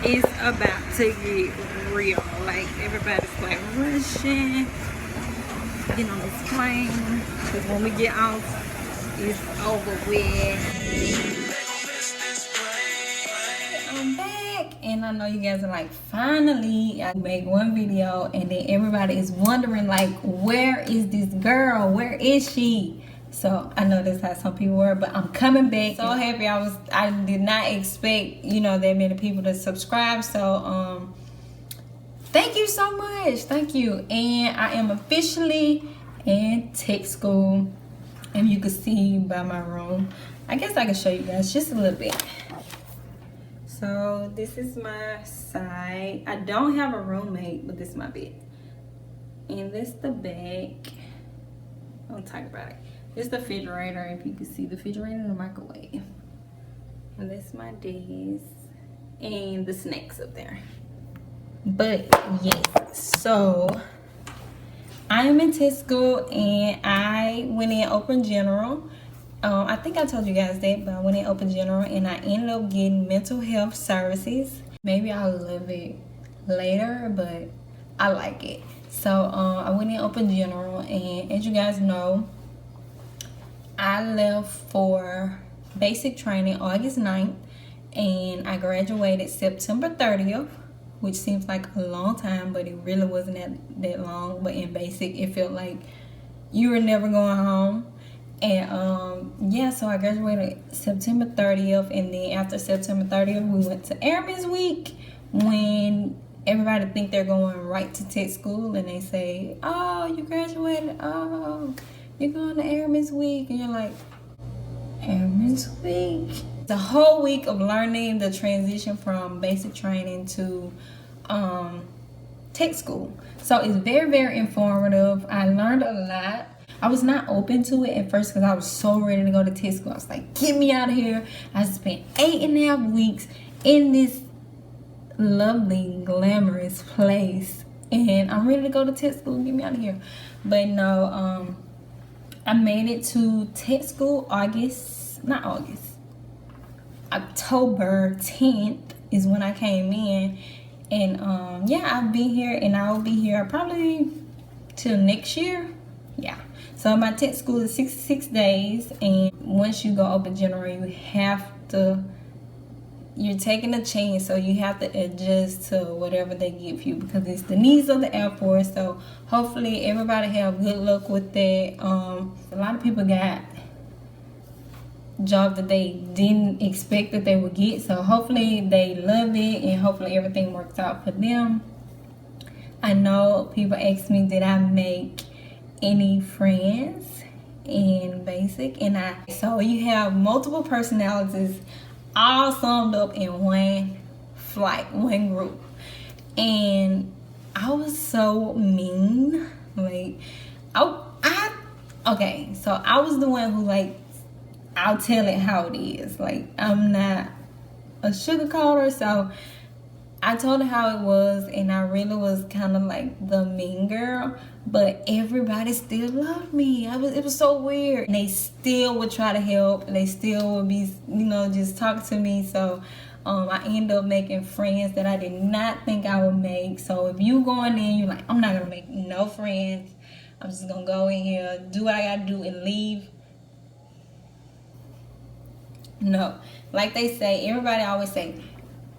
It's about to get real. Like, everybody's like rushing, get on this plane, because when we get off, it's over with. I'm back, and I know you guys are like, finally I made one video, and then everybody is wondering like, where is this girl, where is she? So I know that's how some people were, but I'm coming back. So happy. I did not expect, you know, that many people to subscribe. So thank you so much. Thank you. And I am officially in tech school, and you can see by my room. I guess I can show you guys just a little bit. So this is my side. I don't have a roommate, but this is my bed. And this the back. Don't talk about it. This the refrigerator, if you can see the refrigerator and the microwave. And that's my desk and the snacks up there. But yes, so I am in tech school, and I went in open general. I think I told you guys that, but I went in open general, and I ended up getting mental health services. Maybe I'll love it later, but I like it. So I went in open general, and as you guys know, I left for basic training August 9th, and I graduated September 30th, which seems like a long time, but it really wasn't that long. But in basic, it felt like you were never going home. And yeah, so I graduated September 30th, and then after September 30th, we went to Airman's Week, when everybody think they're going right to tech school, and they say, oh, you graduated, oh, you're going to Airman's Week, and you're like, Airman's Week? The whole week of learning the transition from basic training to tech school. So it's very, very informative. I learned a lot. I was not open to it at first because I was so ready to go to tech school. I was like, get me out of here. I spent 8.5 weeks in this lovely, glamorous place, and I'm ready to go to tech school. Get me out of here. But no, I made it to tech school October 10th is when I came in. And yeah, I've been here, and I'll be here probably till next year. Yeah. So my tech school is 66 days, and once you go open general, you're taking a chance, so you have to adjust to whatever they give you, because it's the needs of the Air Force. So hopefully everybody have good luck with that. A lot of people got jobs that they didn't expect that they would get, so hopefully they love it, and hopefully everything works out for them. I know people ask me, did I make any friends in basic? And so you have multiple personalities all summed up in one group, and I was so mean. Like, okay, so I was the one who, like, I'll tell it how it is. Like, I'm not a sugarcoater, so I told her how it was, and I really was kind of like the mean girl, but everybody still loved me. It was so weird. And they still would try to help, and they still would be, you know, just talk to me. So I ended up making friends that I did not think I would make. So if you going in, you're like, I'm not gonna make no friends. I'm just gonna go in here, do what I gotta do, and leave. No, like they say, everybody always say,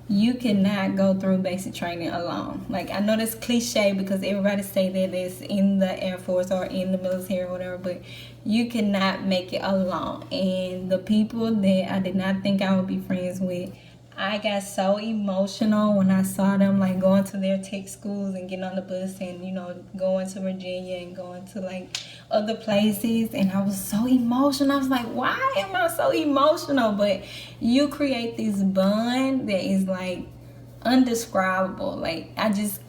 you cannot go through basic training alone. Like, I know that's cliche because everybody say that it's in the Air Force or in the military or whatever, but you cannot make it alone. And the people that I did not think I would be friends with, I got so emotional when I saw them, like, going to their tech schools and getting on the bus and, you know, going to Virginia and going to, like, other places. And I was so emotional. I was like, why am I so emotional? But you create this bond that is, like, undescribable. Like, I just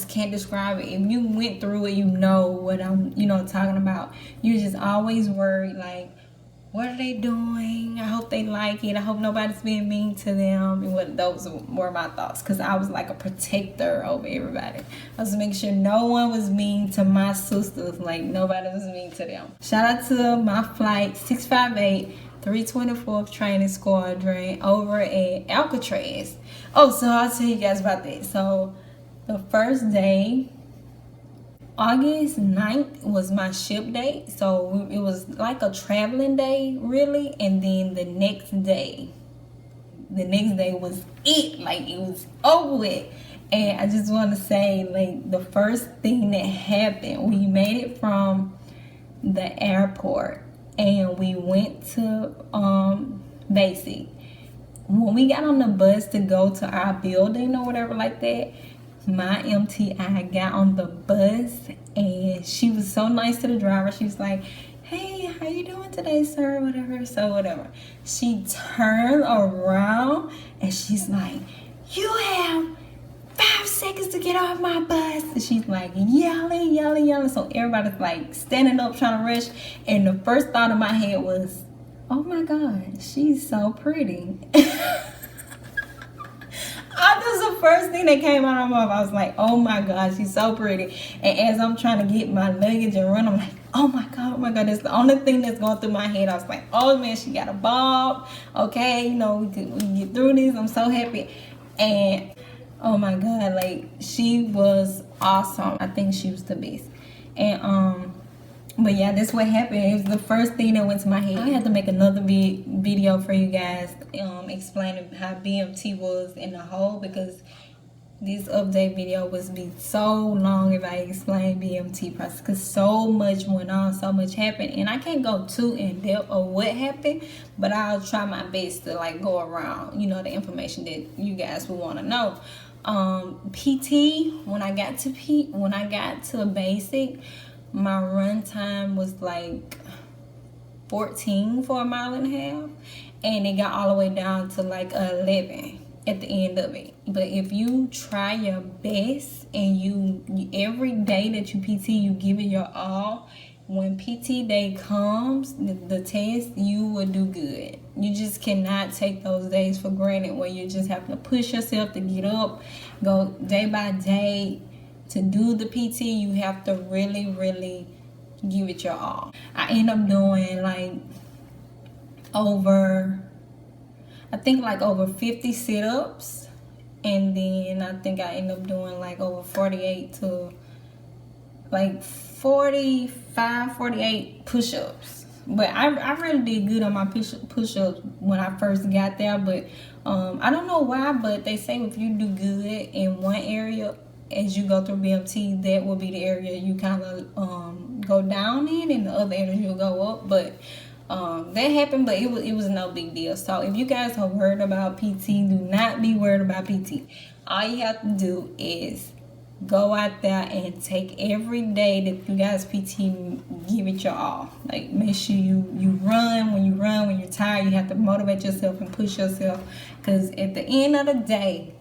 can't describe it. If you went through it, you know what I'm, you know, talking about. You're just always worried, like, what are they doing? I hope they like it. I hope nobody's being mean to them. And those were my thoughts, because I was like a protector over everybody. I was making sure no one was mean to my sisters. Like, nobody was mean to them. Shout out to my flight 658 324th Training Squadron over at Alcatraz. Oh, so I'll tell you guys about that. So the first day, August 9th, was my ship date. So it was like a traveling day, really. And then the next day was it. Like, it was over with. And I just want to say, like, the first thing that happened, we made it from the airport and we went to basic. When we got on the bus to go to our building or whatever like that, my MTI got on the bus and she was so nice to the driver. She was like, hey, how you doing today, sir? Whatever. So whatever. She turned around and she's like, you have 5 seconds to get off my bus. And she's like yelling. So everybody's like standing up trying to rush. And the first thought in my head was, oh my God, she's so pretty. That was the first thing that came out of my mouth. I was like, oh my God, she's so pretty. And as I'm trying to get my luggage and run, I'm like, oh my God. That's the only thing that's going through my head. I was like, oh man, she got a bob. Okay, you know, we can get through this. I'm so happy. And oh my God, like, she was awesome. I think she was the best. And but yeah, that's what happened. It was the first thing that went to my head. I had to make another video for you guys explaining how BMT was in the whole, because this update video was be so long if I explain BMT process, because so much went on, so much happened, and I can't go too in depth of what happened, but I'll try my best to like go around, you know, the information that you guys would want to know. PT, when I got to basic, my run time was like 14 for a mile and a half, and it got all the way down to like 11 at the end of it. But if you try your best and you every day that you PT, you give it your all, when PT day comes, the test, you will do good. You just cannot take those days for granted where you just have to push yourself to get up, go day by day. To do the PT, you have to really give it your all. I end up doing like over 50 sit-ups, and then I think I end up doing like over 48 to like 45, 48 push-ups. But I really did good on my push-ups when I first got there. But I don't know why, but they say if you do good in one area, as you go through BMT, that will be the area you kind of go down in, and the other areas you'll go up. But that happened, but it was no big deal. So if you guys are worried about PT, do not be worried about PT. All you have to do is go out there and take every day that you guys PT, give it your all. Like, make sure you run. When you're tired, you have to motivate yourself and push yourself, because at the end of the day,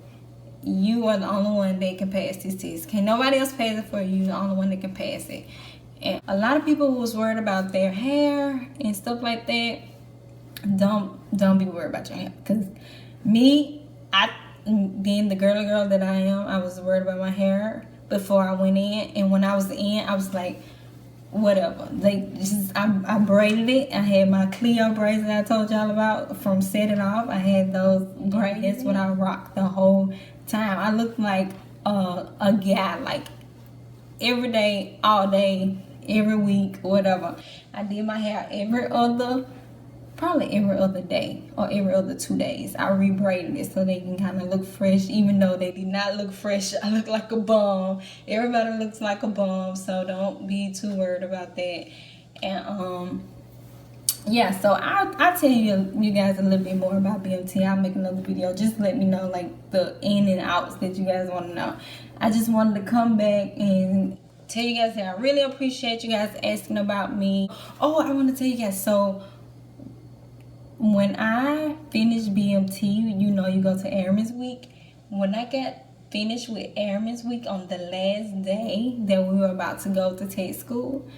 you are the only one that can pass this test. Can't nobody else pass it for you. You're the only one that can pass it. And a lot of people was worried about their hair and stuff like that. Don't be worried about your hair, because me, being the girly girl that I am, I was worried about my hair before I went in. And when I was in, I was like, whatever. Like, I braided it. I had my Cleo braids that I told y'all about from Set It Off. I had those braids. That's what I rocked the whole time. I looked like a guy, like every day, all day, every week, whatever. I did my hair probably every other day or every other 2 days. I rebraided it so they can kind of look fresh, even though they did not look fresh. I look like a bum. Everybody looks like a bum, so don't be too worried about that. And yeah, so I'll tell you guys a little bit more about BMT. I'll make another video. Just let me know like the in and outs that you guys want to know. I just wanted to come back and tell you guys that I really appreciate you guys asking about me. Oh, I want to tell you guys, so when I finished BMT, you know, you go to Airman's Week. When I got finished with Airman's Week on the last day that we were about to go to tech school,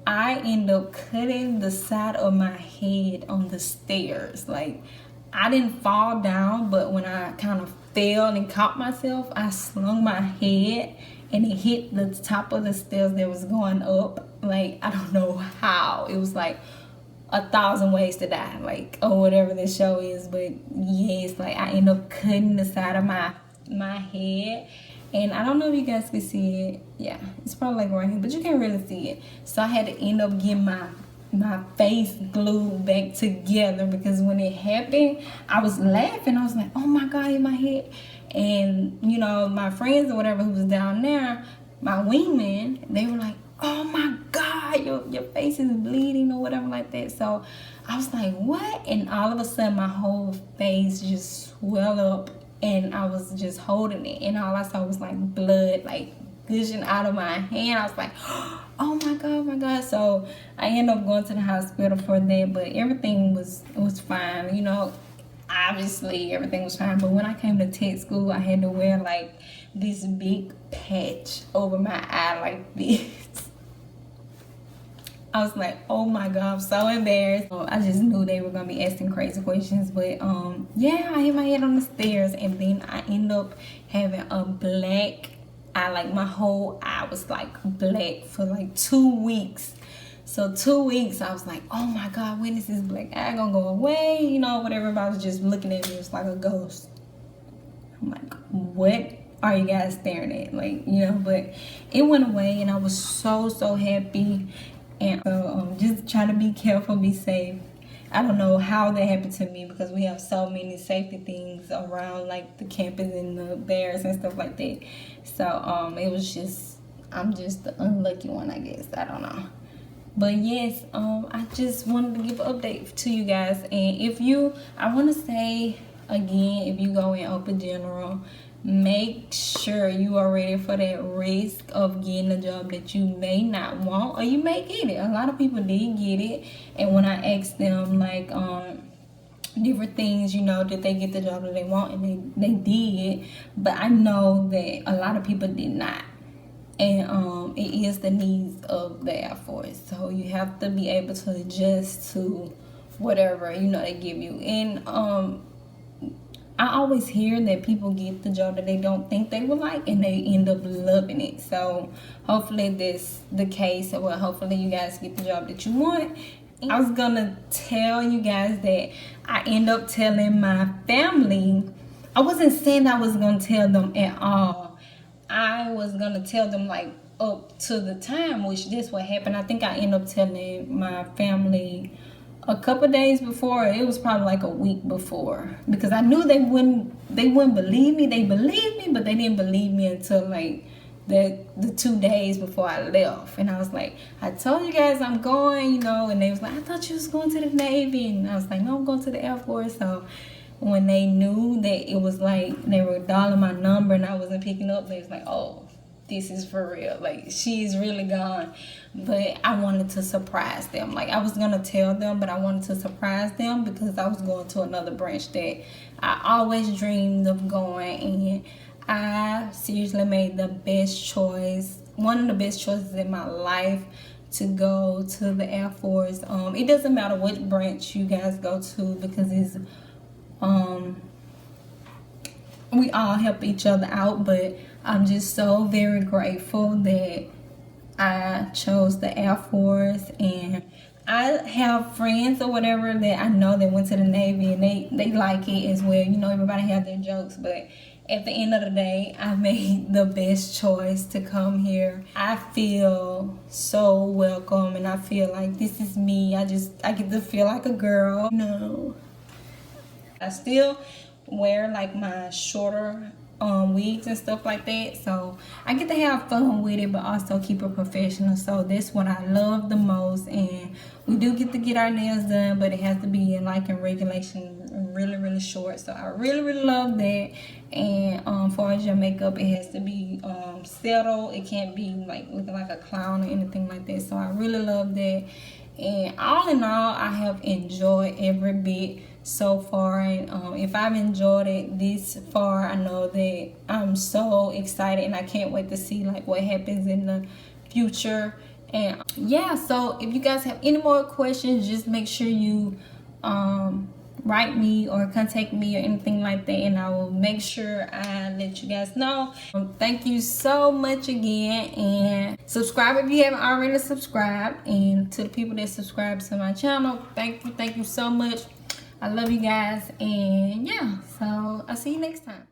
I ended up cutting the side of my head on the stairs. Like, I didn't fall down, but when I kind of fell and caught myself, I slung my head and it hit the top of the stairs that was going up. Like, I don't know how. It was like 1,000 Ways to Die, like, or whatever this show is. But yes, like I end up cutting the side of my head, and I don't know if you guys can see it. Yeah, it's probably like right here, but you can't really see it. So I had to end up getting my face glued back together, because when it happened, I was laughing. I was like, oh my God, in my head. And you know, my friends or whatever who was down there, my wingman, they were like, oh my God, your face is bleeding or whatever like that. So I was like, what? And all of a sudden my whole face just swelled up, and I was just holding it, and all I saw was like blood, like gushing out of my hand. I was like, oh my God, oh my God. So I ended up going to the hospital for that, but everything was fine. You know, obviously everything was fine. But when I came to tech school, I had to wear like this big patch over my eye like this. I was like, oh my God, I'm so embarrassed. I just knew they were gonna be asking crazy questions. But yeah, I hit my head on the stairs, and then I ended up having a black eye. Like my whole eye was like black for like 2 weeks. So 2 weeks, I was like, oh my God, when is this black eye gonna go away? You know, whatever. But I was just looking at me, it's like a ghost. I'm like, what are you guys staring at? Like, you know, but it went away, and I was so happy. And so just try to be careful, be safe. I don't know how that happened to me, because we have so many safety things around, like the campus and the bears and stuff like that. So it was just, I'm just the unlucky one, I guess. I don't know. But yes, I just wanted to give an update to you guys. And I want to say again, if you go in Open General, make sure you are ready for that risk of getting a job that you may not want, or you may get it. A lot of people did get it, and when I asked them like different things, you know, did they get the job that they want, and they did. But I know that a lot of people did not. And it is the needs of the Air Force, so you have to be able to adjust to whatever, you know, they give you. And I always hear that people get the job that they don't think they would like, and they end up loving it. So hopefully this the case. Well, hopefully you guys get the job that you want. I was gonna tell you guys that I end up telling my family. I wasn't saying I was gonna tell them at all. I was gonna tell them like up to the time, which this what happened. I think I ended up telling my family a couple days before. It was probably like a week before, because I knew they wouldn't believe me. They believed me, but they didn't believe me until like the 2 days before I left. And I was like, I told you guys I'm going, you know. And they was like, I thought you was going to the Navy. And I was like, no, I'm going to the Air Force. So when they knew that it was like they were dialing my number and I wasn't picking up, they was like, oh, this is for real. Like, she's really gone. But I wanted to surprise them. Like, I was gonna tell them, but I wanted to surprise them, because I was going to another branch that I always dreamed of going. And I seriously made the best choice, one of the best choices in my life, to go to the Air Force. It doesn't matter which branch you guys go to, because it's we all help each other out. But I'm just so very grateful that I chose the Air Force. And I have friends or whatever that I know that went to the Navy, and they like it as well. You know, everybody have their jokes, but at the end of the day, I made the best choice to come here. I feel so welcome, and I feel like this is me. I get to feel like a girl. No, I still wear like my shorter wigs and stuff like that, so I get to have fun with it, but also keep it professional. So that's what I love the most. And we do get to get our nails done, but it has to be in regulation, really short. So I really love that. And far as your makeup, it has to be settled. It can't be like looking like a clown or anything like that. So I really love that. And all in all, I have enjoyed every bit so far. And if I've enjoyed it this far, I know that I'm so excited, and I can't wait to see like what happens in the future. And yeah, so if you guys have any more questions, just make sure you write me or contact me or anything like that, and I will make sure I let you guys know. Thank you so much again, and subscribe if you haven't already subscribed. And to the people that subscribe to my channel, thank you so much. I love you guys, and yeah, so I'll see you next time.